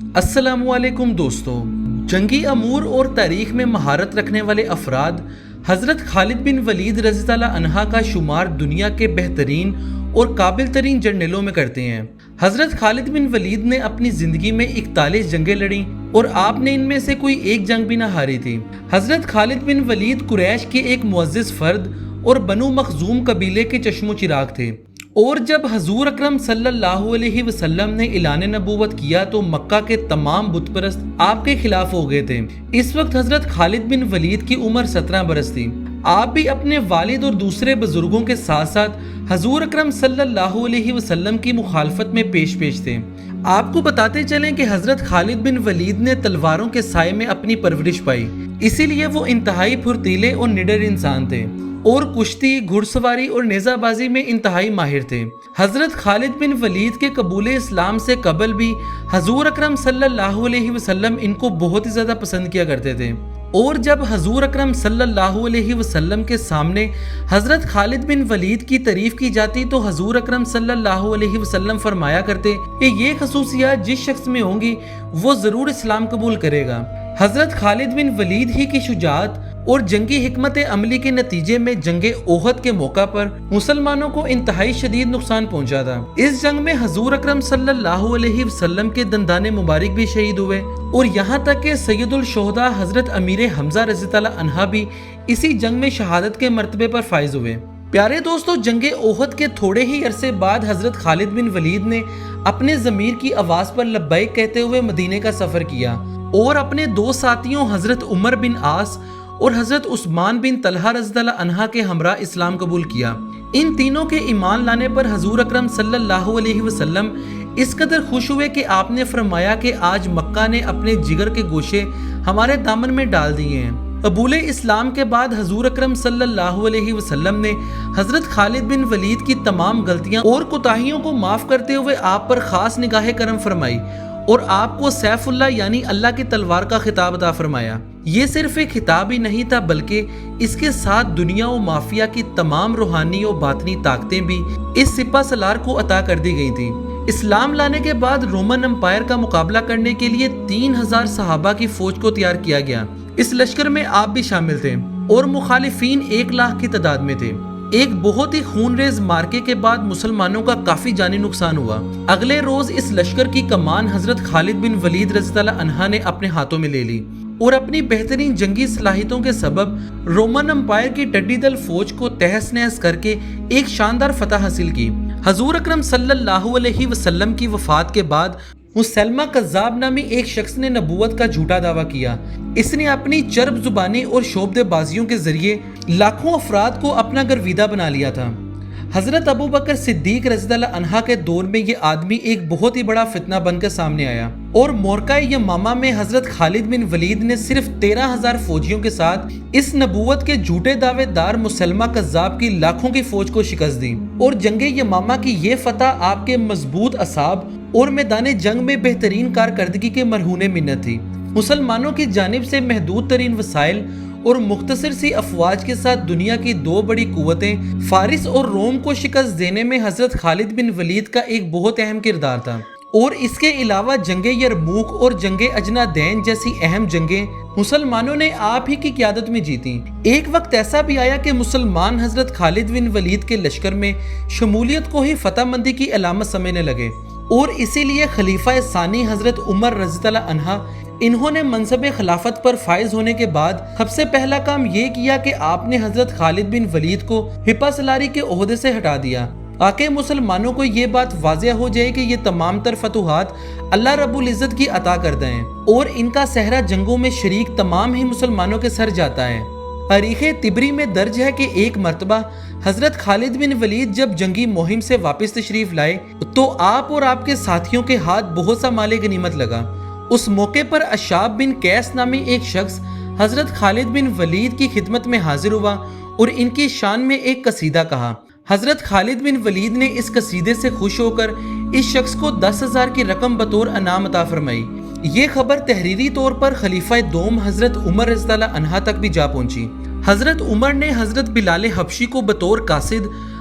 السلام علیکم دوستو، جنگی امور اور تاریخ میں مہارت رکھنے والے افراد حضرت خالد بن ولید رضی اللہ عنہ کا شمار دنیا کے بہترین اور قابل ترین جنرلوں میں کرتے ہیں۔ حضرت خالد بن ولید نے اپنی زندگی میں 41 جنگیں لڑیں اور آپ نے ان میں سے کوئی ایک جنگ بھی نہ ہاری تھی۔ حضرت خالد بن ولید قریش کے ایک معزز فرد اور بنو مخزوم قبیلے کے چشم و چراغ تھے، اور جب حضور اکرم صلی اللہ علیہ وسلم نے اعلان نبوت کیا تو مکہ کے تمام بت پرست آپ کے خلاف ہو گئے تھے۔ اس وقت حضرت خالد بن ولید کی عمر 17 برس تھی۔ آپ بھی اپنے والد اور دوسرے بزرگوں کے ساتھ ساتھ حضور اکرم صلی اللہ علیہ وسلم کی مخالفت میں پیش تھے۔ آپ کو بتاتے چلیں کہ حضرت خالد بن ولید نے تلواروں کے سائے میں اپنی پرورش پائی، اسی لیے وہ انتہائی پھرتیلے اور نڈر انسان تھے اور کشتی، گھڑ سواری اور نیزہ بازی میں انتہائی ماہر تھے۔ حضرت خالد بن ولید کے قبول اسلام سے قبل بھی حضور اکرم صلی اللہ علیہ وسلم ان کو بہت ہی زیادہ پسند کیا کرتے تھے، اور جب حضور اکرم صلی اللہ علیہ وسلم کے سامنے حضرت خالد بن ولید کی تعریف کی جاتی تو حضور اکرم صلی اللہ علیہ وسلم فرمایا کرتے کہ یہ خصوصیات جس شخص میں ہوں گی وہ ضرور اسلام قبول کرے گا۔ حضرت خالد بن ولید ہی کی شجاعت اور جنگی حکمت عملی کے نتیجے میں جنگ احد کے موقع پر مسلمانوں کو انتہائی شدید نقصان پہنچا تھا۔ اس جنگ میں حضور اکرم صلی اللہ علیہ وسلم کے دندان مبارک بھی شہید ہوئے، اور یہاں تک کہ سید الشہداء حضرت امیر حمزہ رضی اللہ عنہ بھی اسی جنگ میں شہادت کے مرتبے پر فائز ہوئے۔ پیارے دوستو، جنگ احد کے تھوڑے ہی عرصے بعد حضرت خالد بن ولید نے اپنے ضمیر کی آواز پر لبیک کہتے ہوئے مدینے کا سفر کیا اور اپنے دو ساتھیوں حضرت عمر بن عاص اور حضرت عثمان بن طلحہ رضی اللہ عنہ کے ہمراہ اسلام قبول کیا۔ ان تینوں کے ایمان لانے پر حضور اکرم صلی اللہ علیہ وسلم اس قدر خوش ہوئے کہ آپ نے فرمایا کہ آج مکہ نے اپنے جگر کے گوشے ہمارے دامن میں ڈال دیے ہیں۔ قبول اسلام کے بعد حضور اکرم صلی اللہ علیہ وسلم نے حضرت خالد بن ولید کی تمام غلطیاں اور کوتاہیوں کو معاف کرتے ہوئے آپ پر خاص نگاہ کرم فرمائی اور آپ کو سیف اللہ یعنی اللہ کی تلوار کا خطاب عطا فرمایا۔ یہ صرف ایک خطاب ہی نہیں تھا بلکہ اس کے ساتھ دنیا و مافیا کی تمام روحانی و باطنی طاقتیں بھی اس سپہ سالار کو عطا کر دی گئی تھیں۔ اسلام لانے کے بعد رومن امپائر کا مقابلہ کرنے کے لیے 3000 صحابہ کی فوج کو تیار کیا گیا۔ اس لشکر میں آپ بھی شامل تھے اور مخالفین 1 لاکھ کی تعداد میں تھے۔ ایک بہت ہی خونریز مارکے کے بعد مسلمانوں کا کافی جانی نقصان ہوا۔ اگلے روز اس لشکر کی کمان حضرت خالد بن ولید رضی اللہ عنہ نے اپنے ہاتھوں میں لے لی اور اپنی بہترین جنگی صلاحیتوں کے سبب رومن امپائر کی ٹڈی دل فوج کو تہس نہس کر کے ایک شاندار فتح حاصل کی۔ حضور اکرم صلی اللہ علیہ وسلم کی وفات کے بعد مسلمہ کذاب نامی ایک شخص نے نبوت کا جھوٹا دعویٰ کیا۔ اس نے اپنی چرب زبانی اور شعبدے بازیوں کے ذریعے لاکھوں افراد کو اپنا گرویدہ بنا لیا تھا۔ حضرت ابو بکر صدیق رضی اللہ عنہ کے دور میں یہ آدمی ایک بہت ہی بڑا فتنہ بن کر سامنے آیا، اور مورکہ یمامہ میں حضرت خالد بن ولید نے صرف 13,000 فوجیوں کے ساتھ اس نبوت کے جھوٹے دعوے دار مسلمہ کذاب کی لاکھوں کی فوج کو شکست دی، اور جنگ یمامہ کی یہ فتح آپ کے مضبوط اعصاب اور میدان جنگ میں بہترین کارکردگی کے مرہون منت تھی۔ مسلمانوں کی جانب سے محدود ترین وسائل اور مختصر سی افواج کے ساتھ دنیا کی 2 بڑی قوتیں فارس اور روم کو شکست دینے میں حضرت خالد بن ولید کا ایک بہت اہم کردار تھا، اور اس کے علاوہ جنگ یرموک اور جنگ اجنادین جیسی اہم جنگیں مسلمانوں نے آپ ہی کی قیادت میں جیتیں۔ ایک وقت ایسا بھی آیا کہ مسلمان حضرت خالد بن ولید کے لشکر میں شمولیت کو ہی فتح مندی کی علامت سمجھنے لگے، اور اسی لیے خلیفہ ثانی حضرت عمر رضی اللہ عنہ انہوں نے منصب خلافت پر فائز ہونے کے بعد سب سے پہلا کام یہ کیا کہ آپ نے حضرت خالد بن ولید کو سپہ سالاری کے عہدے سے ہٹا دیا، تاکہ مسلمانوں کو یہ بات واضح ہو جائے کہ یہ تمام تر فتوحات اللہ رب العزت کی عطا کردہ ہیں، اور ان کا صحرا جنگوں میں شریک تمام ہی مسلمانوں کے سر جاتا ہے۔ تاریخ طبری میں درج ہے کہ ایک مرتبہ حضرت خالد بن ولید جب جنگی مہم سے واپس تشریف لائے تو آپ اور آپ کے ساتھیوں کے ہاتھ بہت سا مال غنیمت لگا۔ اس موقع پر اشاب بن قیس نامی ایک شخص حضرت خالد بن ولید کی خدمت میں حاضر ہوا اور ان کی شان میں ایک قصیدہ کہا۔ حضرت خالد بن ولید نے اس قصیدے سے خوش ہو کر اس شخص کو 10,000 کی رقم بطور انعام عطا فرمائی۔ یہ خبر تحریری طور پر خلیفہ دوم حضرت عمر رضی اللہ عنہ تک بھی جا پہنچی۔ حضرت عمر نے حضرت بلال حبشی کو بطور قاصد،